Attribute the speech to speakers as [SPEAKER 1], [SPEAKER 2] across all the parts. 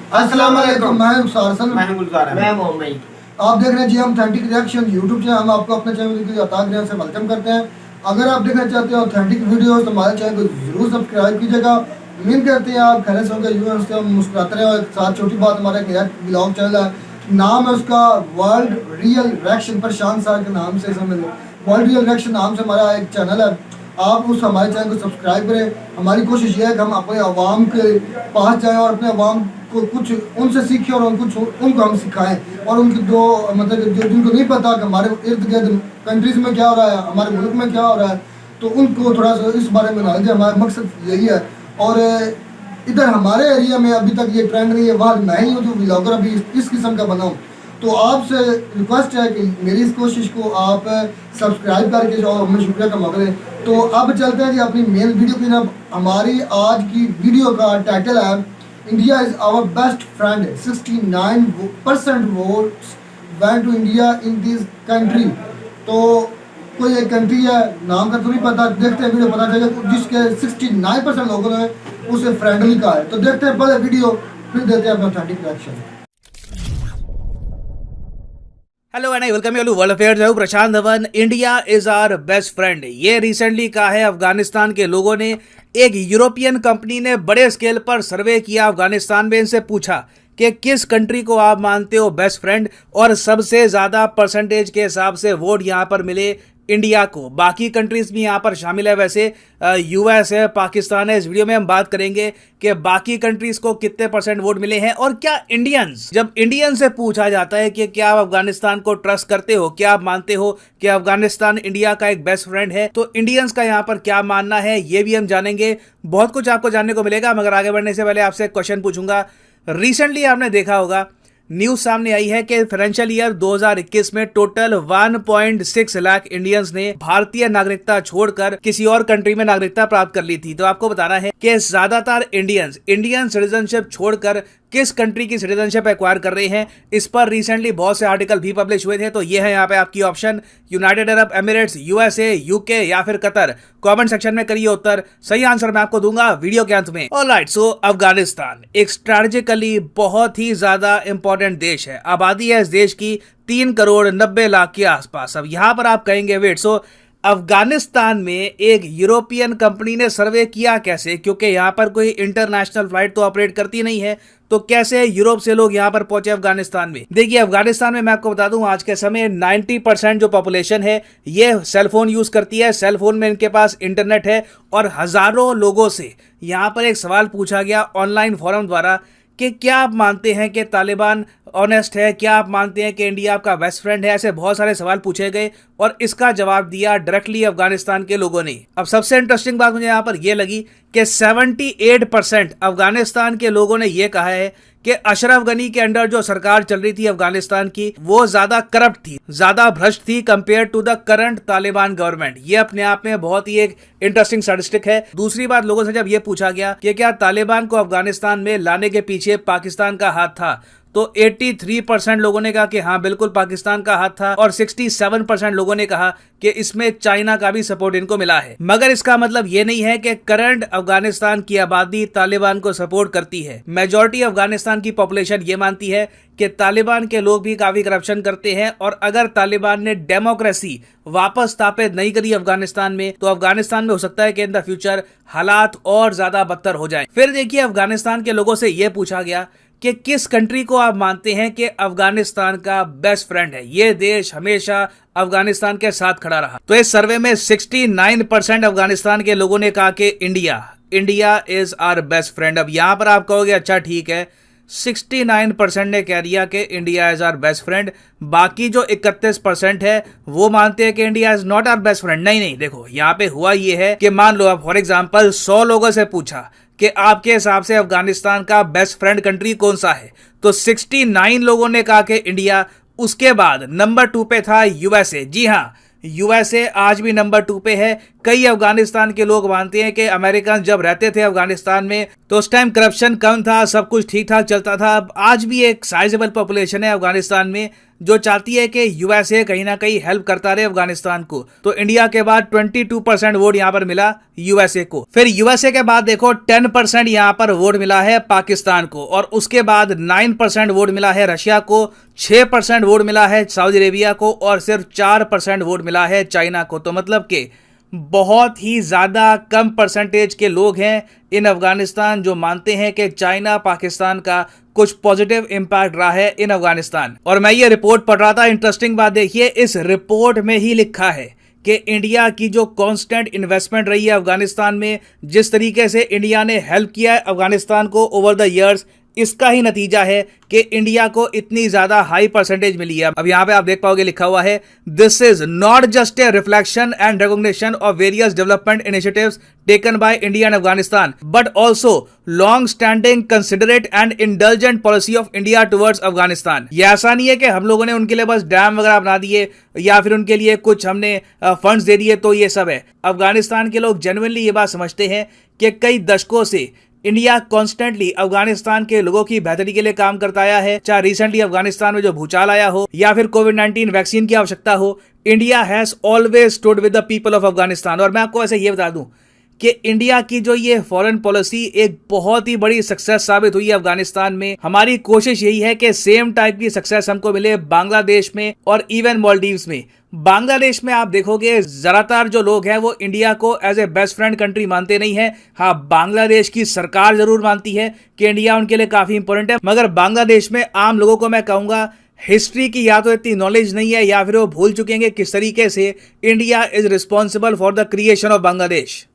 [SPEAKER 1] अस्सलाम वालेकुम, मैं मुसारसन,
[SPEAKER 2] मैं गुलजार,
[SPEAKER 3] मैं मोहम्मद।
[SPEAKER 1] आप देख रहे हैं जी हम ऑथेंटिक रिएक्शन यूट्यूब चैनल। हम आपको अपने चैनल के अताक से वेलकम करते हैं। अगर आप देखना चाहते हैं ऑथेंटिक वीडियोस तो हमारे चैनल को जरूर सब्सक्राइब कीजिएगा। उम्मीद करते हैं आप खैर से होंगे, यूँ से हम मुस्कुराते रहे। और साथ छोटी बात, हमारा एक नया ब्लॉग चैनल है, नाम है उसका वर्ल्ड रियल रिएक्शन। प्रशांत सर के नाम से समझ लो, वर्ल्ड रियल रिएक्शन नाम से हमारा एक चैनल है। आप उस हमारे चैनल को सब्सक्राइब करें। हमारी कोशिश ये है कि हम अपने अवाम के पास जाएं और अपने अवाम को कुछ उनसे सीखें और उनको हम सिखाएं। और उनकी जो मतलब जो जिनको नहीं पता कि हमारे इर्द गिर्द कंट्रीज में क्या हो रहा है, हमारे मुल्क में क्या हो रहा है, तो उनको थोड़ा सा इस बारे में नॉलेज है। हमारा मकसद यही है। और इधर हमारे एरिया में अभी तक ये ट्रेंड नहीं है, वहाँ मैं ही हूँ जो व्लॉगर अभी इस किस्म का बनाऊँ। तो आपसे रिक्वेस्ट है कि मेरी इस कोशिश को आप सब्सक्राइब करके जो हमें शुक्रिया का मौका दें। तो अब चलते हैं जी अपनी मेन वीडियो की ना। हमारी आज की वीडियो का टाइटल है India is our best friend, 69% votes went to India in this country. तो कोई एक कंट्री है, नाम का तो नहीं पता, देखते हैं वीडियो पता चलेगा, जिसके 69% लोगों ने उसे फ्रेंडली कहा है। तो देखते हैं पहले वीडियो, फिर देते हैं अपना authentic reaction.
[SPEAKER 2] Hello and I welcome you to world affairs. हूं Prashant Dhawan. India is our best friend, ये रिसेंटली कहा है अफगानिस्तान के लोगों ने। एक यूरोपियन कंपनी ने बड़े स्केल पर सर्वे किया अफगानिस्तान में, इनसे पूछा कि किस कंट्री को आप मानते हो बेस्ट फ्रेंड, और सबसे ज्यादा परसेंटेज के हिसाब से वोट यहां पर मिले इंडिया को। बाकी कंट्रीज भी यहाँ पर शामिल है, वैसे यूएस है, पाकिस्तान है। इस वीडियो में हम बात करेंगे कि बाकी कंट्रीज को कितने परसेंट वोट मिले हैं, और क्या इंडियंस, जब इंडियन से पूछा जाता है कि क्या आप अफगानिस्तान को ट्रस्ट करते हो, क्या आप मानते हो कि अफगानिस्तान इंडिया का एक बेस्ट फ्रेंड है, तो इंडियंस का यहाँ पर क्या मानना है ये भी हम जानेंगे। बहुत कुछ आपको जानने को मिलेगा, मगर आगे बढ़ने से पहले आपसे एक क्वेश्चन पूछूंगा। रिसेंटली आपने देखा होगा, न्यूज सामने आई है कि फाइनेंशियल ईयर 2021 में टोटल 1.6 लाख इंडियंस ने भारतीय नागरिकता छोड़कर किसी और कंट्री में नागरिकता प्राप्त कर ली थी। तो आपको बताना है कि ज्यादातर इंडियंस इंडियन सिटीजनशिप छोड़कर किस कंट्री की सिटीजनशिप एक्वायर कर रहे हैं। इस पर रिसेंटली बहुत से आर्टिकल भी पब्लिश हुए थे। तो ये है यहाँ पे आपकी option, United Arab Emirates, USA, UK या फिर कतर। कमेंट सेक्शन में करिए उत्तर, सही आंसर मैं आपको दूंगा वीडियो के अंत में। ऑलराइट, सो अफगानिस्तान एक स्ट्रैटेजिकली बहुत ही ज्यादा इंपॉर्टेंट देश है। आबादी है इस देश की 3 करोड़ 90 लाख के आसपास। अब यहां पर आप कहेंगे वेट, सो अफगानिस्तान में एक यूरोपियन कंपनी ने सर्वे किया कैसे, क्योंकि यहाँ पर कोई इंटरनेशनल फ्लाइट तो ऑपरेट करती नहीं है, तो कैसे यूरोप से लोग यहाँ पर पहुंचे अफगानिस्तान में। देखिए अफगानिस्तान में मैं आपको बता दूं आज के समय 90% जो पॉपुलेशन है ये सेलफोन यूज करती है। सेलफोन में इनके पास इंटरनेट है, और हजारों लोगों से यहाँ पर एक सवाल पूछा गया ऑनलाइन फोरम द्वारा कि क्या आप मानते हैं कि तालिबान ऑनेस्ट है, क्या आप मानते हैं कि इंडिया आपका बेस्ट फ्रेंड है। ऐसे बहुत सारे सवाल पूछे गए और इसका जवाब दिया डायरेक्टली अफगानिस्तान के लोगों ने। अब सबसे इंटरेस्टिंग बात मुझे यहाँ पर यह लगी कि 78% अफगानिस्तान के लोगों ने यह कहा है कि अशरफ गनी के अंडर जो सरकार चल रही थी अफगानिस्तान की, वो ज्यादा करप्ट थी, ज्यादा भ्रष्ट थी compare to the current Taliban government. ये अपने आप में बहुत ही एक इंटरेस्टिंग स्टैटिस्टिक है। दूसरी बात, लोगों से जब ये पूछा गया कि क्या तालिबान को अफगानिस्तान में लाने के पीछे पाकिस्तान का हाथ था, तो 83% लोगों ने कहा कि हाँ बिल्कुल पाकिस्तान का हाथ था, और 67% लोगों ने कहा कि इसमें चाइना का भी सपोर्ट इनको मिला है। मगर इसका मतलब ये नहीं है कि करंट अफगानिस्तान की आबादी तालिबान को सपोर्ट करती है। मेजॉरिटी अफगानिस्तान की पॉपुलेशन ये मानती है कि तालिबान के लोग भी काफी करप्शन करते हैं, और अगर तालिबान ने डेमोक्रेसी वापस स्थापित नहीं करी अफगानिस्तान में, तो अफगानिस्तान में हो सकता है कि इन द फ्यूचर हालात और ज्यादा बदतर हो जाएं। फिर देखिए अफगानिस्तान के लोगों से यह पूछा गया कि किस कंट्री को आप मानते हैं कि अफगानिस्तान का बेस्ट फ्रेंड है, ये देश हमेशा अफगानिस्तान के साथ खड़ा रहा। तो इस सर्वे में 69% अफगानिस्तान के लोगों ने कहा कि India is our best friend. अब यहां पर आप कहोगे अच्छा ठीक है, 69% ने कह दिया कि India is our best friend. बाकी जो 31% है वो मानते हैं कि India is not our best friend. नहीं, देखो यहाँ पे हुआ ये है कि मान लो आप फॉर एग्जाम्पल 100 लोगों से पूछा कि आपके हिसाब से अफगानिस्तान का बेस्ट फ्रेंड कंट्री कौन सा है, तो 69 लोगों ने कहा कि इंडिया। उसके बाद नंबर 2 पे था यूएसए। जी हाँ, यूएसए आज भी नंबर 2 पे है। कई अफगानिस्तान के लोग मानते हैं कि अमेरिकन जब रहते थे अफगानिस्तान में तो उस टाइम करप्शन कम था, सब कुछ ठीक ठाक चलता था। अब आज भी एक साइजेबल पॉपुलेशन है अफगानिस्तान में जो चाहती है कि यूएसए कहीं ना कहीं हेल्प करता रहे अफगानिस्तान को। तो इंडिया के बाद 22% वोट यहाँ पर मिला यूएसए को। फिर यूएसए के बाद देखो 10% यहाँ पर वोट मिला है पाकिस्तान को, और उसके बाद 9% वोट मिला है रशिया को, 6% वोट मिला है सऊदी अरेबिया को, और सिर्फ 4% वोट मिला है चाइना को। तो मतलब कि बहुत ही ज़्यादा कम परसेंटेज के लोग हैं इन अफगानिस्तान जो मानते हैं कि चाइना पाकिस्तान का कुछ पॉजिटिव इंपैक्ट रहा है इन अफगानिस्तान। और मैं ये रिपोर्ट पढ़ रहा था, इंटरेस्टिंग बात देखिए, इस रिपोर्ट में ही लिखा है कि इंडिया की जो कांस्टेंट इन्वेस्टमेंट रही है अफगानिस्तान में, जिस तरीके से इंडिया ने हेल्प किया है अफगानिस्तान को ओवर द ईयर्स, इसका ही नतीजा है कि इंडिया को इतनी ज्यादा हाई परसेंटेज मिली है। अब यहां पे आप देख पाओगे लिखा हुआ है, this is not just a reflection and recognition of various development initiatives taken by India and Afghanistan, but also long standing considerate and indulgent policy of India towards Afghanistan. ये ऐसा नहीं है कि हम लोगों ने उनके लिए बस डैम वगैरह बना दिए या फिर उनके लिए कुछ हमने फंड्स दे दिए तो ये सब है। अफगानिस्तान के लोग जेन्युइनली ये बात समझते हैं कि कई दशकों से इंडिया कॉन्स्टेंटली अफगानिस्तान के लोगों की बेहतरी के लिए काम करता आया है। चाहे रिसेंटली अफगानिस्तान में जो भूचाल आया हो या फिर कोविड-19 वैक्सीन की आवश्यकता हो, India has always stood with the people of Afghanistan. और मैं आपको वैसे ये बता दूं कि इंडिया की जो ये फॉरेन पॉलिसी एक बहुत ही बड़ी सक्सेस साबित हुई है अफगानिस्तान में। हमारी कोशिश यही है कि सेम टाइप की सक्सेस हमको मिले बांग्लादेश में और इवन मालदीव्स में। बांग्लादेश में आप देखोगे ज्यादातर जो लोग हैं वो इंडिया को as a best friend country मानते नहीं है। हाँ, बांग्लादेश की सरकार जरूर मानती है कि इंडिया उनके लिए काफी इंपॉर्टेंट है, मगर बांग्लादेश में आम लोगों को मैं कहूंगा हिस्ट्री की या तो इतनी नॉलेज नहीं है या फिर वो भूल चुके हैं किस तरीके से India is responsible for the creation of Bangladesh.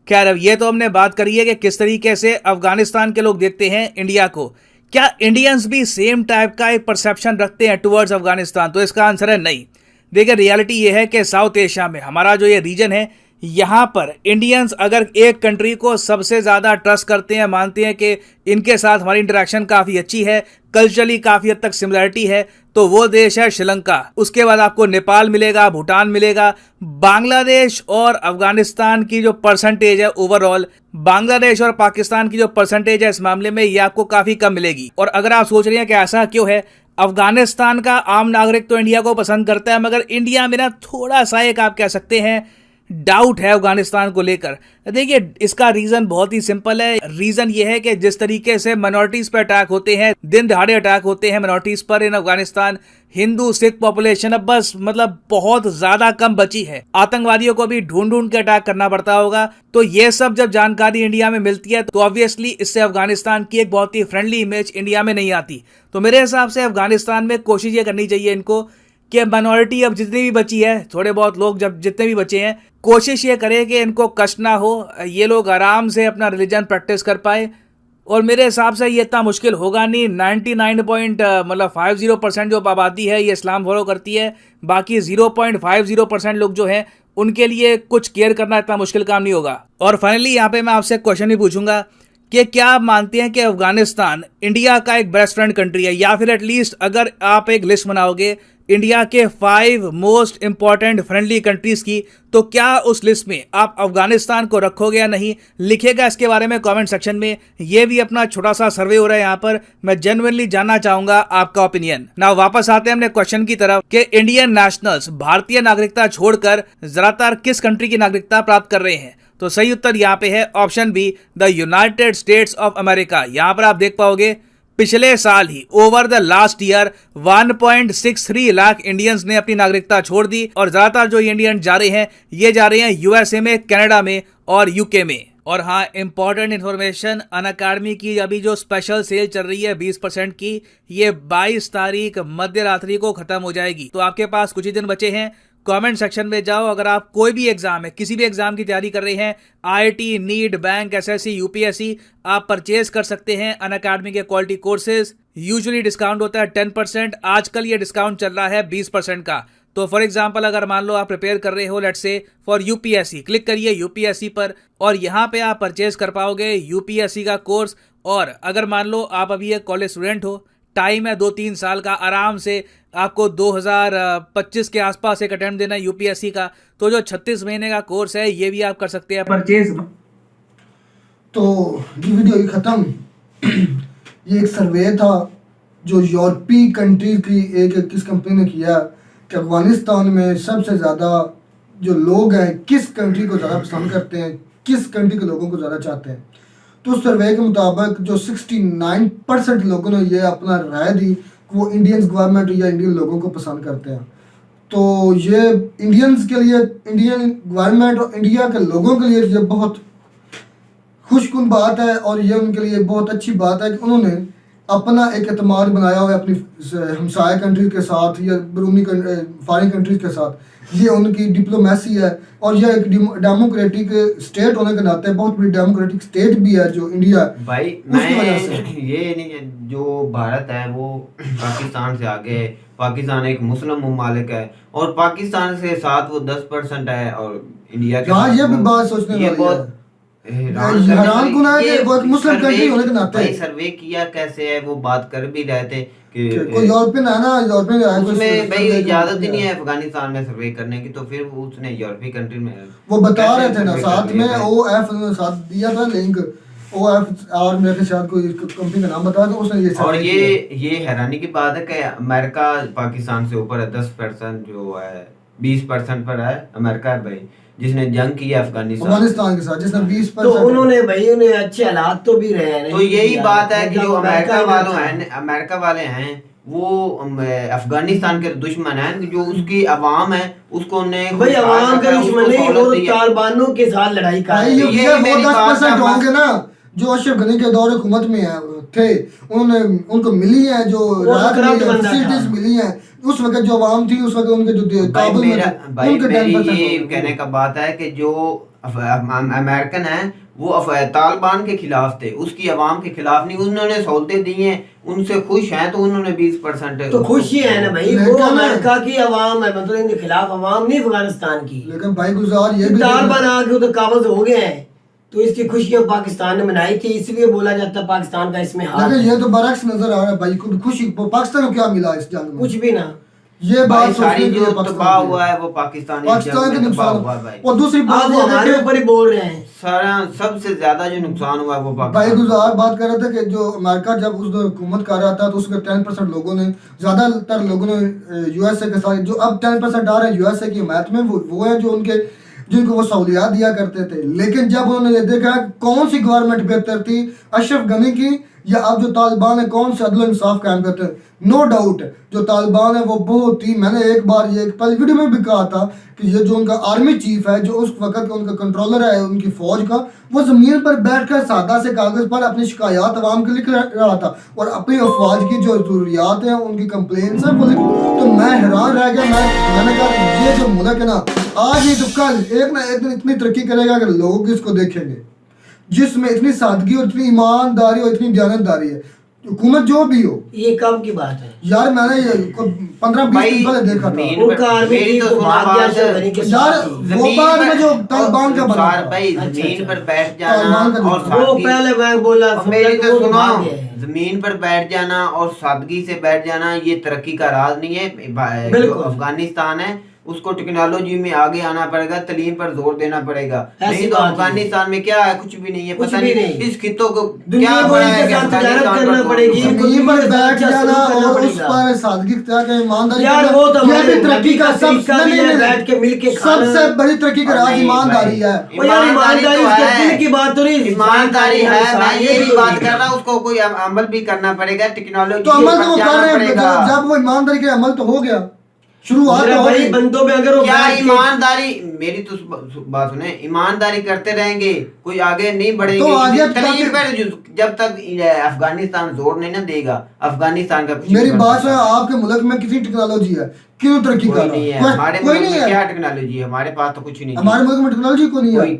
[SPEAKER 2] खैर, अब ये तो हमने बात करी है कि किस तरीके से अफगानिस्तान के लोग देखते हैं इंडिया को। क्या इंडियंस भी सेम टाइप का एक परसेप्शन रखते हैं टुवर्ड्स अफगानिस्तान? तो इसका आंसर है नहीं। देखिए, रियलिटी ये है कि साउथ एशिया में हमारा जो ये रीजन है, यहाँ पर इंडियंस अगर एक कंट्री को सबसे ज़्यादा ट्रस्ट करते हैं, मानते हैं कि इनके साथ हमारी इंटरेक्शन काफ़ी अच्छी है, कल्चरली काफ़ी हद तक सिमिलरिटी है, तो वो देश है श्रीलंका। उसके बाद आपको नेपाल मिलेगा, भूटान मिलेगा। बांग्लादेश और अफगानिस्तान की जो परसेंटेज है ओवरऑल, बांग्लादेश और पाकिस्तान की जो परसेंटेज है इस मामले में, ये आपको काफ़ी कम मिलेगी। और अगर आप सोच रहे हैं कि ऐसा क्यों है, अफगानिस्तान का आम नागरिक तो इंडिया को पसंद करता है, मगर इंडिया में ना थोड़ा सा एक आप कह सकते हैं डाउट है अफगानिस्तान को लेकर। देखिए, इसका रीजन बहुत ही सिंपल है। रीजन ये है कि जिस तरीके से माइनॉरिटीज पर अटैक होते हैं, दिन दहाड़े अटैक होते हैं माइनॉरिटीज पर इन अफगानिस्तान, हिंदू सिख पॉपुलेशन अब बस मतलब बहुत ज्यादा कम बची है। आतंकवादियों को भी ढूंढ ढूंढ के अटैक करना पड़ता होगा। तो ये सब जब जानकारी इंडिया में मिलती है तो ऑब्वियसली इससे अफगानिस्तान की एक बहुत ही फ्रेंडली इमेज इंडिया में नहीं आती। तो मेरे हिसाब से अफगानिस्तान में कोशिश ये करनी चाहिए इनको कि माइनॉरिटी अब जितनी भी बची है, थोड़े बहुत लोग जब जितने भी बचे हैं, कोशिश ये करें कि इनको कष्ट ना हो, ये लोग आराम से अपना रिलीजन प्रैक्टिस कर पाए। और मेरे हिसाब से ये इतना मुश्किल होगा नहीं। 99.50% जो आबादी है ये इस्लाम फॉलो करती है, बाकी 0.50% लोग जो हैं उनके लिए कुछ केयर करना इतना मुश्किल काम नहीं होगा। और फाइनली यहाँ पे मैं आपसे क्वेश्चन भी पूछूंगा कि क्या आप मानते हैं कि अफगानिस्तान इंडिया का एक बेस्ट फ्रेंड कंट्री है, या फिर एटलीस्ट अगर आप एक लिस्ट बनाओगे इंडिया के 5 मोस्ट इंपॉर्टेंट फ्रेंडली कंट्रीज की, तो क्या उस लिस्ट में आप अफगानिस्तान को रखोगे या नहीं? लिखेगा इसके बारे में कमेंट सेक्शन में। ये भी अपना छोटा सा सर्वे हो रहा है यहाँ पर, मैं जेन्युइनली जानना चाहूंगा आपका ओपिनियन। ना वापस आते हैं अपने क्वेश्चन की तरफ कि इंडियन नेशनल्स भारतीय नागरिकता छोड़कर ज्यादातर किस कंट्री की नागरिकता प्राप्त कर रहे हैं? तो सही उत्तर यहाँ पे है option B, the United States of America. यहाँ पर आप देख पाओगे पिछले साल ही over the last year 1.63 lakh Indians ने अपनी नागरिकता छोड़ दी, और ज्यादातर जो इंडियन जा रहे हैं ये जा रहे हैं यूएसए में, कनाडा में और यूके में। और हाँ, इंपॉर्टेंट इन्फॉर्मेशन, अनअकैडमी की अभी जो स्पेशल सेल चल रही है 20% की, ये 22 तारीख मध्य रात्रि को खत्म हो जाएगी। तो आपके पास कुछ ही दिन बचे हैं। कमेंट सेक्शन में जाओ, अगर आप कोई भी एग्जाम है, किसी भी एग्जाम की तैयारी कर रहे हैं, IIT, NEET, bank, SSC, UPSC, आप परचेज कर सकते हैं अनअकैडमी के क्वालिटी कोर्सेज। यूजुअली डिस्काउंट होता है 10%, आजकल ये डिस्काउंट चल रहा है 20% का। तो फॉर एग्जांपल अगर मान लो आप प्रिपेयर कर रहे हो let's say for UPSC, click करिए यूपीएससी पर और यहाँ पे आप परचेज कर पाओगे यूपीएससी का कोर्स। और अगर मान लो आप अभी एक कॉलेज स्टूडेंट हो, टाइम है 2-3 साल का, आराम से आपको 2025 के आसपास एक अटेम्प्ट देना है यूपीएससी का, तो जो 36 महीने का कोर्स है ये भी आप कर सकते हैं परचेज।
[SPEAKER 1] तो ये वीडियो ही ख़त्म। ये एक सर्वे था जो यूरोपीय कंट्रीज की एक किस कंपनी ने किया कि अफगानिस्तान में सबसे ज़्यादा जो लोग हैं किस कंट्री को ज़्यादा पसंद करते हैं, किस कंट्री के लोगों को ज़्यादा चाहते हैं। तो उस सर्वे के मुताबिक जो 69% लोगों ने ये अपना राय दी कि वो इंडियन गवर्नमेंट या इंडियन लोगों को पसंद करते हैं। तो ये इंडियंस के लिए, इंडियन गवर्नमेंट और इंडिया के लोगों के लिए ये बहुत खुशकुन बात है और ये उनके लिए बहुत अच्छी बात है कि उन्होंने अपना एक एतमाद बनाया हुआ है अपनी हमसाया कंट्रीज के साथ या बैरूनी फॉरेन कंट्रीज के साथ। ये उनकी डिप्लोमेसी है और ये एक डेमोक्रेटिक स्टेट होने के नाते बहुत बड़ी डेमोक्रेटिक स्टेट भी है जो इंडिया है।
[SPEAKER 3] भाई
[SPEAKER 1] उसकी वजह से
[SPEAKER 3] ये नहीं, जो भारत है वो पाकिस्तान से आगे है। पाकिस्तान एक मुस्लिम ममालिक है और पाकिस्तान से साथ वो 10% है और इंडिया के
[SPEAKER 1] हाँ
[SPEAKER 3] साथ
[SPEAKER 1] ये भी
[SPEAKER 3] वो-
[SPEAKER 1] बात सोचने
[SPEAKER 3] ये
[SPEAKER 1] वाली
[SPEAKER 3] बहुत
[SPEAKER 1] है। हैरान कुन है कि वो एक मुस्लिम कंट्री होने के नाते
[SPEAKER 3] भाई सर्वे किया कैसे है, वो बात कर भी रहे थे कि
[SPEAKER 1] कोई यूरोपियन है ना, यूरोपियन है, कोई
[SPEAKER 3] उसमें भाई
[SPEAKER 1] सर्वे
[SPEAKER 3] इजाजत ही
[SPEAKER 1] किया।
[SPEAKER 3] नहीं है अफगानिस्तान में सर्वे करने की, तो फिर उसने यूरोपीय कंट्री में
[SPEAKER 1] वो बता
[SPEAKER 3] कैसे
[SPEAKER 1] रहे थे ना
[SPEAKER 3] सर्वे
[SPEAKER 1] साथ
[SPEAKER 3] कर
[SPEAKER 1] में
[SPEAKER 3] लिया भाई?
[SPEAKER 1] OF ने साथ दिया था लिंक, OF और मेरे ख्याल शायद कोई कंपनी का नाम बताया तो उसने ये
[SPEAKER 3] और
[SPEAKER 1] सर्वे
[SPEAKER 3] ये हैरानी की बात है कि अमेरिका पाकिस्तान से ऊपर है, 10% जो है 20% पर है अमेरिका है भाई, जिसने जंग की है
[SPEAKER 1] अफगानिस्तान के साथ जिसने 20%
[SPEAKER 4] तो उन्होंने भाई उन्हें अच्छे हालात तो भी रहे हैं।
[SPEAKER 3] तो यही बात है कि जो अमेरिका वालों
[SPEAKER 4] हैं
[SPEAKER 3] हैं, अमेरिका वाले हैं वो अफगानिस्तान के दुश्मन हैं, जो उसकी अवाम है उसको उन्हें
[SPEAKER 4] भाई अवाम का
[SPEAKER 3] उसको
[SPEAKER 4] दुश्मन नहीं,
[SPEAKER 3] सहूलत
[SPEAKER 4] वो
[SPEAKER 3] दी है।
[SPEAKER 4] तालिबानों के साथ लड़ाई कर
[SPEAKER 1] भाई
[SPEAKER 4] रहे
[SPEAKER 1] ये
[SPEAKER 4] हैं।
[SPEAKER 3] ये
[SPEAKER 1] वो
[SPEAKER 3] मेरी बात
[SPEAKER 1] 10%
[SPEAKER 3] है,
[SPEAKER 1] होंगे ना जो अशरफ गनी के दौर हुकूमत में है थे, उन्होंने उनको मिली है जो राहत
[SPEAKER 4] करप्ट
[SPEAKER 1] मिली है,
[SPEAKER 4] बंदा था।
[SPEAKER 1] फैसिलिटीज मिली हैं उस वक्त जो आवाम थी उस वक्त उनके जो
[SPEAKER 3] भाई
[SPEAKER 1] काबुल में
[SPEAKER 3] मेरा
[SPEAKER 1] थे,
[SPEAKER 3] भाई
[SPEAKER 1] उनके
[SPEAKER 3] मेरी
[SPEAKER 1] 10%
[SPEAKER 3] ये
[SPEAKER 1] होंगे।
[SPEAKER 3] कहने का बात है कि जो अमेरिकन है वो तालिबान के खिलाफ थे, उसकी अवाम के खिलाफ नहीं। उन्होंने सहूलतें दी हैं, उनसे खुश हैं, तो उन्होंने 20%
[SPEAKER 4] तो खुशी है ना भाई, वो
[SPEAKER 1] लेकिन-
[SPEAKER 4] अमेरिका की अवाम है, मतलब इनके खिलाफ अवाम नहीं अफगानिस्तान की।
[SPEAKER 1] लेकिन भाई गुजार ये भी
[SPEAKER 4] तालिबान आके उधर काबज हो गए हैं तो इसकी खुशियां पाकिस्तान ने मनाई थी, इसलिए बोला जाता है पाकिस्तान का इसमें हाथ
[SPEAKER 1] लेकिन
[SPEAKER 4] है।
[SPEAKER 1] ये तो बरक्स नजर आ रहा है भाई, को खुशी पाकिस्तान को क्या मिला इस जंग में?
[SPEAKER 4] कुछ भी ना।
[SPEAKER 1] ये
[SPEAKER 3] भाई
[SPEAKER 1] बात
[SPEAKER 3] सारी
[SPEAKER 1] सोचने के
[SPEAKER 3] जो
[SPEAKER 1] लिए पाकिस्तान
[SPEAKER 3] तबाह
[SPEAKER 1] की है।
[SPEAKER 3] हुआ है वो पाकिस्तानी
[SPEAKER 1] पाकिस्तान के
[SPEAKER 3] जंग में तबाह
[SPEAKER 1] नुकसान
[SPEAKER 3] हुआ है भाई।
[SPEAKER 1] और दूसरी बात
[SPEAKER 4] आप
[SPEAKER 1] ये है
[SPEAKER 4] हमारे
[SPEAKER 1] कि-
[SPEAKER 4] ऊपर ही बोल रहे हैं।
[SPEAKER 3] सारा सबसे ज्यादा जो नुकसान हुआ है वो
[SPEAKER 1] भाई
[SPEAKER 3] पाकिस्तान।
[SPEAKER 1] गुजार बात कर रहे थे कि जो अमेरिका जब उस हुकूमत कर रहा था तो उसके 10% लोगों ने, ज़्यादातर लोगों ने USA के साथ, जो अब 10% आ रहे हैं USA की हिमायत में, वो है जो उनके जिनको वो सहूलियात दिया करते थे। लेकिन जब उन्होंने ये देखा कौन सी गवर्नमेंट बेहतर थी, अशरफ गनी की या अब जो तालिबान है, कौन से अदल इंसाफ कायम करते हैं, नो डाउट जो तालिबान है वो बहुत ही, मैंने एक बार ये पहले वीडियो में भी कहा था कि ये जो उनका आर्मी चीफ है, जो उस वक्त का उनका कंट्रोलर है उनकी फौज का, वो ज़मीन पर बैठकर सादा से कागज़ पर अपनी शिकायत आवाम के लिख रहा था और अपनी अफवाज की जो ज़रूरियात हैं, उनकी कंप्लेंट्स हैं वो लिख। तो मैं हैरान रह गया, मैंने कहा ये जो मुल्क है ना, आज ही तो कल एक ना एक दिन इतनी तरक्की करेगा अगर लोग इसको देखेंगे, जिसमें इतनी सादगी और इतनी ईमानदारी और इतनी दयानतदारी है, हुकूमत जो भी हो।
[SPEAKER 4] ये कब की बात है
[SPEAKER 1] यार मैंने ये 15-20 दिन पहले देखा था
[SPEAKER 3] जमीन
[SPEAKER 4] उनका
[SPEAKER 3] पर-
[SPEAKER 4] आर्मी
[SPEAKER 3] मेरी
[SPEAKER 4] चीफ
[SPEAKER 3] तो
[SPEAKER 4] को
[SPEAKER 3] सुनो
[SPEAKER 4] भाग गया
[SPEAKER 3] बात।
[SPEAKER 4] अशरफ गनी के
[SPEAKER 1] यार
[SPEAKER 4] साथ ही।
[SPEAKER 1] वो बाद में जो तालिबान का बना था।
[SPEAKER 3] भाई
[SPEAKER 4] अच्छा,
[SPEAKER 3] जमीन
[SPEAKER 4] अच्छा।
[SPEAKER 3] पर बैठ जाना
[SPEAKER 1] तालिबान का
[SPEAKER 3] और
[SPEAKER 1] नुकसान।
[SPEAKER 4] वो
[SPEAKER 3] सादगी-
[SPEAKER 4] पहले मैं बोला
[SPEAKER 3] अब मेरी तो
[SPEAKER 4] वो
[SPEAKER 3] सुनो,
[SPEAKER 4] भाग गए हैं।
[SPEAKER 3] जमीन पर बैठ जाना और सादगी से बैठ जाना ये तरक्की का राज नहीं है। जो
[SPEAKER 4] बिल्कुल।
[SPEAKER 3] अफगानिस्तान है उसको टेक्नोलॉजी में आगे आना पड़ेगा, तलीम पर जोर देना पड़ेगा।
[SPEAKER 4] ऐसी
[SPEAKER 3] नहीं तो
[SPEAKER 4] बात
[SPEAKER 3] अफगानिस्तान में क्या है, कुछ भी नहीं है।
[SPEAKER 4] कुछ
[SPEAKER 3] पता
[SPEAKER 4] भी
[SPEAKER 3] नहीं
[SPEAKER 4] नहीं।
[SPEAKER 3] इस खित्तों को
[SPEAKER 4] दुनिया
[SPEAKER 3] क्या
[SPEAKER 4] को
[SPEAKER 3] बना
[SPEAKER 4] इनके
[SPEAKER 3] है कि
[SPEAKER 4] साथ
[SPEAKER 3] अफगानिस्तान
[SPEAKER 4] तिजारत
[SPEAKER 3] पर
[SPEAKER 4] करना
[SPEAKER 3] जोर
[SPEAKER 4] पड़ेगी।
[SPEAKER 3] देना।
[SPEAKER 1] जमीन पर बैठ
[SPEAKER 4] अच्छा
[SPEAKER 1] जाना
[SPEAKER 4] सलूक करना
[SPEAKER 1] और उस
[SPEAKER 4] पड़ेगा।
[SPEAKER 1] पर सादगी इख्तियार करना, ईमानदारी
[SPEAKER 4] यार
[SPEAKER 1] करना,
[SPEAKER 4] वो तो
[SPEAKER 1] ये
[SPEAKER 4] हमारे
[SPEAKER 1] भी तरक्की का
[SPEAKER 4] तरीका भी है, बैठ के मिल के खाना।
[SPEAKER 1] सबसे बड़ी तरक्की का राज
[SPEAKER 3] नहीं
[SPEAKER 1] ईमानदारी
[SPEAKER 3] भाई।
[SPEAKER 1] है।
[SPEAKER 4] वो यार ईमानदारी
[SPEAKER 3] तो
[SPEAKER 4] उसके
[SPEAKER 3] है।
[SPEAKER 4] दिल की बात तो नहीं,
[SPEAKER 3] ईमानदारी है, मैं
[SPEAKER 4] ये
[SPEAKER 3] यही
[SPEAKER 4] भी
[SPEAKER 3] बात कर रहा हूँ। उसको कोई अमल भी करना पड़ेगा, टेक्नोलॉजी
[SPEAKER 1] तो अमल तो वो
[SPEAKER 3] पर
[SPEAKER 1] कर
[SPEAKER 3] जाना
[SPEAKER 1] रहे हैं,
[SPEAKER 3] पड़ेगा।
[SPEAKER 1] जब वो ईमानदारी के अमल तो हो गया, शुरुआत
[SPEAKER 4] मेरा
[SPEAKER 1] तो हो
[SPEAKER 4] भाई
[SPEAKER 1] गई।
[SPEAKER 4] बंदों में अगर वो
[SPEAKER 3] क्या
[SPEAKER 4] बैठ के-
[SPEAKER 3] ईमानदारी, मेरी तो बात सुने, ईमानदारी करते रहेंगे कोई आगे नहीं बढ़ेंगे।
[SPEAKER 1] तो आगे
[SPEAKER 3] तलीम पर जब तक अफगानिस्तान जोर नहीं ना देगा, अफगानिस्तान का
[SPEAKER 1] मेरी बात सुनो, आपके मुल्क में कितनी टेक्नोलॉजी है, क्यों तरक्की कर
[SPEAKER 3] कोई
[SPEAKER 1] रहा
[SPEAKER 3] नहीं है।
[SPEAKER 1] है?
[SPEAKER 3] हमारे
[SPEAKER 1] कोई
[SPEAKER 3] मुल्क
[SPEAKER 1] नहीं
[SPEAKER 3] में
[SPEAKER 1] है।
[SPEAKER 3] क्या टेक्नोलॉजी है? हमारे पास तो कुछ नहीं है।
[SPEAKER 1] हमारे मुल्क में टेक्नोलॉजी को नहीं है।
[SPEAKER 3] कोई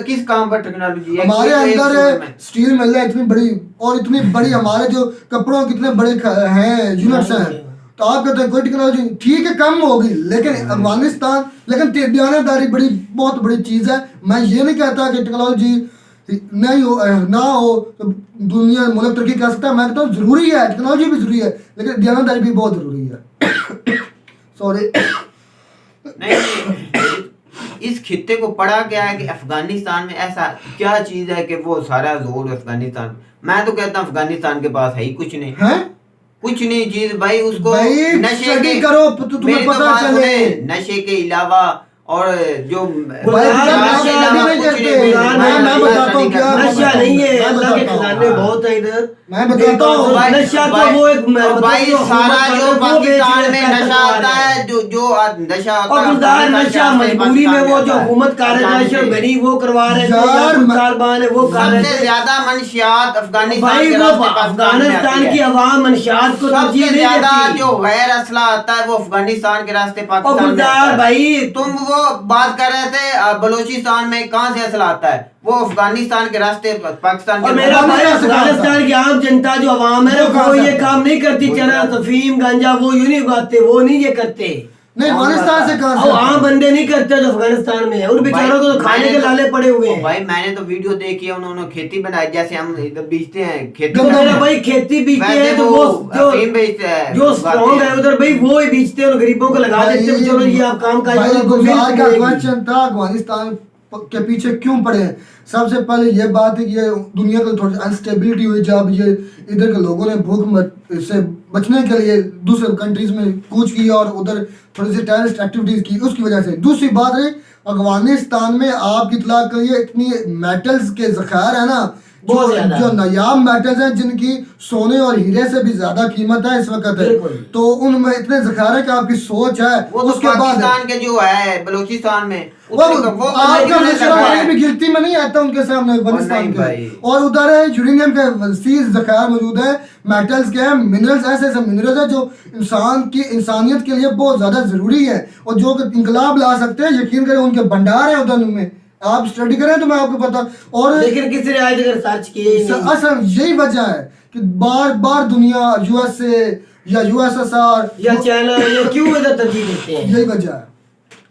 [SPEAKER 3] किस काम पर टेक्नोलॉजी है?
[SPEAKER 1] हमारे
[SPEAKER 3] कोई एक सूबे
[SPEAKER 1] अंदर
[SPEAKER 3] में।
[SPEAKER 1] स्टील मिल है इतनी बड़ी, और इतनी बड़ी हमारे जो कपड़ों के कितने बड़े हैं यूनिट्स हैं, तो आप कहते हैं कोई टेक्नोलॉजी ठीक है कम होगी, लेकिन अफगानिस्तान, लेकिन दयानतदारी बड़ी बहुत बड़ी चीज़ है। मैं ये नहीं कहता कि टेक्नोलॉजी नहीं हो ना हो तो दुनिया मुल्क तरक्की कर सकता है, मैं कहता हूँ ज़रूरी है, टेक्नोलॉजी भी ज़रूरी है, लेकिन दयानतदारी भी बहुत ज़रूरी है। सॉरी
[SPEAKER 3] नहीं इस खित्ते को पड़ा क्या है कि अफगानिस्तान में ऐसा क्या चीज है कि वो सारा जोर अफगानिस्तान। मैं तो कहता हूँ अफगानिस्तान के पास है ही कुछ नहीं,
[SPEAKER 1] हैं?
[SPEAKER 3] कुछ नहीं चीज भाई। उसको
[SPEAKER 1] भाई
[SPEAKER 3] नशे
[SPEAKER 1] स्टडी
[SPEAKER 3] के
[SPEAKER 1] करो तो तुम्हें
[SPEAKER 3] मेरी तो
[SPEAKER 1] पता
[SPEAKER 3] बात
[SPEAKER 1] चले।
[SPEAKER 3] सुने, नशे के अलावा और जो
[SPEAKER 1] भाई
[SPEAKER 3] नशे के अलावा
[SPEAKER 1] नहीं
[SPEAKER 3] कुछ
[SPEAKER 1] करते।
[SPEAKER 3] नहीं मिलता।
[SPEAKER 1] मैं बताता हूँ क्या
[SPEAKER 4] नशा नहीं है,
[SPEAKER 1] मैं
[SPEAKER 4] अल्लाह के
[SPEAKER 1] बताता हूँ।
[SPEAKER 4] खजाने बहुत है इधर।
[SPEAKER 1] मैं बताता हूँ।
[SPEAKER 3] भाई
[SPEAKER 4] नशा तो वो एक
[SPEAKER 3] और भाई
[SPEAKER 4] जो
[SPEAKER 3] सारा
[SPEAKER 4] हुकूमत
[SPEAKER 3] जो
[SPEAKER 4] कर रहा है, वो बेच
[SPEAKER 3] पाकिस्तान
[SPEAKER 4] रहे
[SPEAKER 3] में
[SPEAKER 4] हैं,
[SPEAKER 3] नशा
[SPEAKER 4] पैसा
[SPEAKER 3] आता
[SPEAKER 4] कमा रहे
[SPEAKER 3] है,
[SPEAKER 4] हैं।
[SPEAKER 3] जो नशा होता
[SPEAKER 4] और
[SPEAKER 3] है
[SPEAKER 4] गुलजार
[SPEAKER 3] अफगानिस्तान
[SPEAKER 4] नशा
[SPEAKER 3] के रास्ते
[SPEAKER 4] मजबूरी में वो जो
[SPEAKER 3] पाकिस्तान में
[SPEAKER 4] हुकूमत कर रहे
[SPEAKER 3] आता
[SPEAKER 4] थे,
[SPEAKER 3] है।
[SPEAKER 4] गरीब वो करवा रहे थे,
[SPEAKER 1] यार,
[SPEAKER 4] या कुछ तालिबान है वो कर रहे
[SPEAKER 3] सबसे
[SPEAKER 4] थे।
[SPEAKER 3] ज्यादा मनशियात अफगानिस्तान
[SPEAKER 4] भाई
[SPEAKER 3] के
[SPEAKER 4] वो
[SPEAKER 3] रास्ते पाकिस्तान में आती
[SPEAKER 4] अफगानिस्तान की
[SPEAKER 3] है।
[SPEAKER 4] अवाम मंशियात को तरजीह
[SPEAKER 3] सबसे
[SPEAKER 4] नहीं
[SPEAKER 3] ज्यादा
[SPEAKER 4] देती।
[SPEAKER 3] जो गैर असला आता है वो अफगानिस्तान के रास्ते
[SPEAKER 4] और
[SPEAKER 3] पाकिस्तान में आता
[SPEAKER 4] गुलजार
[SPEAKER 3] है।
[SPEAKER 4] भाई
[SPEAKER 3] तुम वो बात कर रहे थे बलूचिस्तान में कहाँ से असला आता है, वो अफगानिस्तान के रास्ते पाकिस्तान
[SPEAKER 4] और
[SPEAKER 3] के
[SPEAKER 4] मेरा
[SPEAKER 3] रास्ते-
[SPEAKER 4] भाई
[SPEAKER 1] कहाँ से
[SPEAKER 4] अफगानिस्तान की आम जनता जो अवाम है
[SPEAKER 1] वो कहाँ
[SPEAKER 4] वो
[SPEAKER 1] से
[SPEAKER 4] ये
[SPEAKER 1] आता है?
[SPEAKER 4] काम नहीं करती। चरस अफीम गांजा वो यूं नहीं उगाते, वो नहीं ये करते।
[SPEAKER 1] नहीं अफगानिस्तान से कहाँ से
[SPEAKER 4] और
[SPEAKER 1] आता है?
[SPEAKER 4] आम बंदे नहीं करते जो अफगानिस्तान में है, उन बेचारों को तो खाने
[SPEAKER 3] मैंने
[SPEAKER 4] के लाले पड़े हुए हैं।
[SPEAKER 3] भाई मैंने तो वीडियो देखी है, उन्होंने खेती बनाई जैसे हम इधर बेचते हैं खेती
[SPEAKER 4] तो
[SPEAKER 1] गंदम।
[SPEAKER 4] मेरा भाई खेती बीचते
[SPEAKER 3] वैसे
[SPEAKER 4] हैं तो
[SPEAKER 3] वो
[SPEAKER 4] वो
[SPEAKER 3] अफीम बेचते हैं,
[SPEAKER 4] जो
[SPEAKER 3] उगाते
[SPEAKER 4] स्ट्रॉन्ग है
[SPEAKER 3] हैं।
[SPEAKER 4] उधर भाई वो ही बीचते हैं और गरीबों को लगा देते हैं, चलो ये आप काम काज
[SPEAKER 1] भाई
[SPEAKER 4] करो, आपको
[SPEAKER 1] गुलजार
[SPEAKER 4] मिल
[SPEAKER 1] का
[SPEAKER 4] मिलेगी।
[SPEAKER 1] क्वेश्चन था अफगानिस्तान के पीछे क्यों पड़े हैं। सबसे पहले ये बात है कि ये दुनिया को थोड़ी अनस्टेबिलिटी हुई जब ये इधर के लोगों ने भूख से बचने के लिए दूसरे कंट्रीज में कूच की और उधर थोड़ी सी टेररिस्ट एक्टिविटीज की, उसकी वजह से। दूसरी बात है अफगानिस्तान में आपकी इतला के लिए इतनी मेटल्स के ज़खायर है ना,
[SPEAKER 4] बहुत ज्यादा।
[SPEAKER 1] जो नायाब मेटल्स हैं जिनकी सोने और हीरे से भी ज्यादा कीमत है इस वक्त है।
[SPEAKER 4] बिल्कुल।
[SPEAKER 1] तो उनमें इतने ज़खायर है कि आपकी सोच है
[SPEAKER 3] वो तो
[SPEAKER 1] उसके बाद
[SPEAKER 3] पाकिस्तान के जो है बलूचिस्तान में
[SPEAKER 1] वो आपका
[SPEAKER 3] लेकिन
[SPEAKER 1] मिश्रा
[SPEAKER 3] लगा है।
[SPEAKER 1] भी गिनती में नहीं आता उनके सामने अफगानिस्तान
[SPEAKER 3] नहीं
[SPEAKER 1] के।
[SPEAKER 3] भाई।
[SPEAKER 1] और उधर है यूरेनियम के वसीज ज़खायर मौजूद है, मेटल्स के हैं, मिनरल्स ऐसे ऐसे मिनरल्स हैं जो इंसानियत के लिए बहुत ज्यादा जरूरी है और जो इंकलाब ला सकते हैं। यकीन करें उनके भंडार है उधर में, आप स्टडी करें तो मैं आपको पता। और
[SPEAKER 4] लेकिन किसी ने आज तक सर्च किए ही नहीं।
[SPEAKER 1] असल यही वजह है कि बार बार दुनिया यूएसए या यूएसएसआर
[SPEAKER 4] या चाइना ये क्यों इधर तरजीह देते हैं?
[SPEAKER 1] यही वजह है,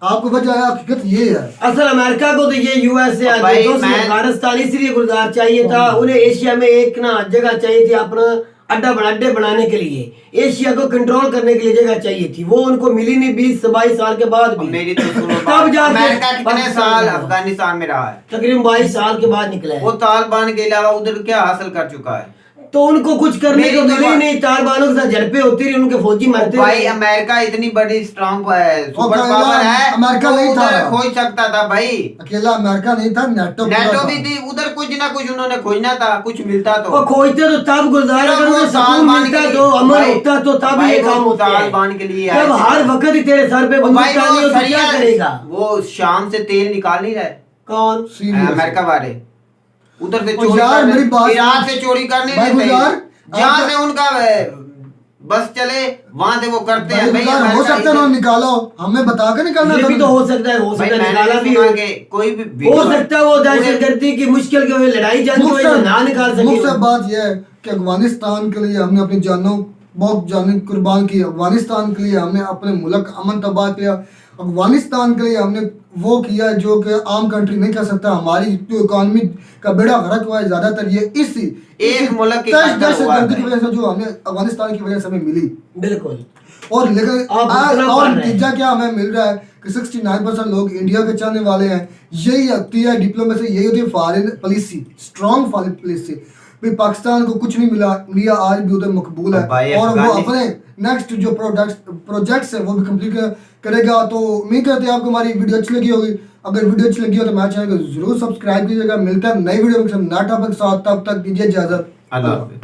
[SPEAKER 1] आपको वजह है, हकीकत ये है।
[SPEAKER 4] असल अमेरिका को तो ये यूएसए
[SPEAKER 3] भाई,
[SPEAKER 4] अफगानिस्तान इसलिए गुलजार चाहिए था, उन्हें एशिया में एक ना जगह चाहिए थी अपना अड्डे बनाने के लिए, एशिया को कंट्रोल करने के लिए जगह चाहिए थी, वो उनको मिली नहीं 20-22 साल के बाद भी।
[SPEAKER 3] मेरी तो सुनो
[SPEAKER 4] तब
[SPEAKER 3] बात,
[SPEAKER 4] जाके
[SPEAKER 3] अमेरिका कितने
[SPEAKER 4] पाकिस्तान
[SPEAKER 3] साल
[SPEAKER 4] में
[SPEAKER 3] अफगानिस्तान में रहा है,
[SPEAKER 4] तकरीबन 22 साल के बाद निकला
[SPEAKER 3] वो
[SPEAKER 4] है।
[SPEAKER 3] तालिबान के अलावा उधर क्या हासिल कर चुका है।
[SPEAKER 4] तो उनको कुछ करने
[SPEAKER 3] मेरी
[SPEAKER 4] को
[SPEAKER 3] तो
[SPEAKER 4] मिले ही
[SPEAKER 3] बात-
[SPEAKER 4] नहीं, तालिबानों के साथ झड़पें होती रही, उनके फौजी मरते
[SPEAKER 3] भाई
[SPEAKER 4] रहे।
[SPEAKER 3] अमेरिका इतनी बड़ी स्ट्रॉन्ग सुपर
[SPEAKER 1] अकेला
[SPEAKER 3] पावर है,
[SPEAKER 1] अमेरिका
[SPEAKER 3] वो
[SPEAKER 1] नहीं था।
[SPEAKER 3] उधर खोज सकता था भाई।
[SPEAKER 1] अकेला अमेरिका नहीं था, नेटो
[SPEAKER 3] नेटो भी थी उधर, कुछ ना कुछ उन्होंने खोजना था, कुछ मिलता तो
[SPEAKER 4] वो खोजते तो तब गुलजार, अगर उन्हें सुकून
[SPEAKER 3] तालिबान
[SPEAKER 4] मिलता
[SPEAKER 3] के
[SPEAKER 4] तो
[SPEAKER 3] लिए-
[SPEAKER 4] अमन
[SPEAKER 3] भाई-
[SPEAKER 4] होता तो तब
[SPEAKER 3] भाई
[SPEAKER 4] ये
[SPEAKER 3] वो
[SPEAKER 4] काम होते हैं।
[SPEAKER 3] तालिबान के लिए आए
[SPEAKER 4] जब
[SPEAKER 3] थे।
[SPEAKER 4] हर वक्त ही तेरे सर पे
[SPEAKER 3] और
[SPEAKER 4] बंदूक
[SPEAKER 3] भाई
[SPEAKER 4] टांगी हो
[SPEAKER 3] वो
[SPEAKER 4] तो क्या करेगा?
[SPEAKER 3] वो शाम से तेल निकाल नहीं रहे
[SPEAKER 4] कौन?
[SPEAKER 3] अमेरिका वाले, उधर से
[SPEAKER 1] और
[SPEAKER 3] चोरी
[SPEAKER 1] यार,
[SPEAKER 3] करने,
[SPEAKER 1] मेरी बात
[SPEAKER 3] ईरान
[SPEAKER 1] सुन।
[SPEAKER 3] से चोरी करने
[SPEAKER 1] भाई
[SPEAKER 3] नहीं देते।
[SPEAKER 1] गुलजार,
[SPEAKER 3] जहाँ
[SPEAKER 1] आप-
[SPEAKER 3] से उनका बस चले वहां से वो करते हैं भाई।
[SPEAKER 1] हो
[SPEAKER 3] अमेरिका
[SPEAKER 1] सकता है
[SPEAKER 3] इधर-
[SPEAKER 1] उन्होंने निकाला हो, हमें बता के निकालना
[SPEAKER 4] ये
[SPEAKER 1] था।
[SPEAKER 4] भी तो हो सकता है, हो
[SPEAKER 3] भाई
[SPEAKER 4] सकता है
[SPEAKER 3] मैंने
[SPEAKER 4] निकाला भी
[SPEAKER 3] सुना
[SPEAKER 4] हो।
[SPEAKER 3] कि कोई भी
[SPEAKER 4] हो सकता है वो दहशतगर्दी की मुश्किल की लड़ाई जंग को ये ना निकाल सके।
[SPEAKER 1] मुझसे बात यह है कि अफगानिस्तान के लिए हमने अपनी जानों बहुत जानें कुर्बान की, अफगानिस्तान के लिए हमने अपने मुल्क अमन तबाह किया, अफगानिस्तान के लिए हमने वो किया जो कि आम कंट्री नहीं कर सकता। हमारी जो इकॉनमी का बेड़ा गर्क हुआ है ज्यादातर ये इसी
[SPEAKER 3] एक मुल्क की
[SPEAKER 1] दहशतगर्दी की वजह से जो हमें अफगानिस्तान की वजह से हमें मिली।
[SPEAKER 4] बिल्कुल।
[SPEAKER 1] और लेकिन
[SPEAKER 4] आप उतना
[SPEAKER 1] और
[SPEAKER 4] पढ़ रहे हैं।
[SPEAKER 1] नतीजा क्या हमें मिल रहा है कि 69% लोग इंडिया के चाहने वाले हैं। यही होती है डिप्लोमेसी, यही होती है foreign policy, strong foreign policy. भाई पाकिस्तान को कुछ नहीं मिला, इंडिया आज भी उधर मकबूल है
[SPEAKER 3] भाई
[SPEAKER 1] और वो
[SPEAKER 3] अफगानिस्तान-
[SPEAKER 1] अपने नेक्स्ट जो प्रोजेक्ट्स है वो भी कंप्लीट करेगा। तो उम्मीद करते हैं आपको हमारी वीडियो अच्छी लगी होगी। अगर वीडियो अच्छी लगी हो तो हमारे चैनल को जरूर सब्सक्राइब कीजिएगा। मिलता है नई वीडियो में नए टॉपिक के साथ, तब तक दीजिए इजाजत।
[SPEAKER 3] अल्लाह हाफिज़।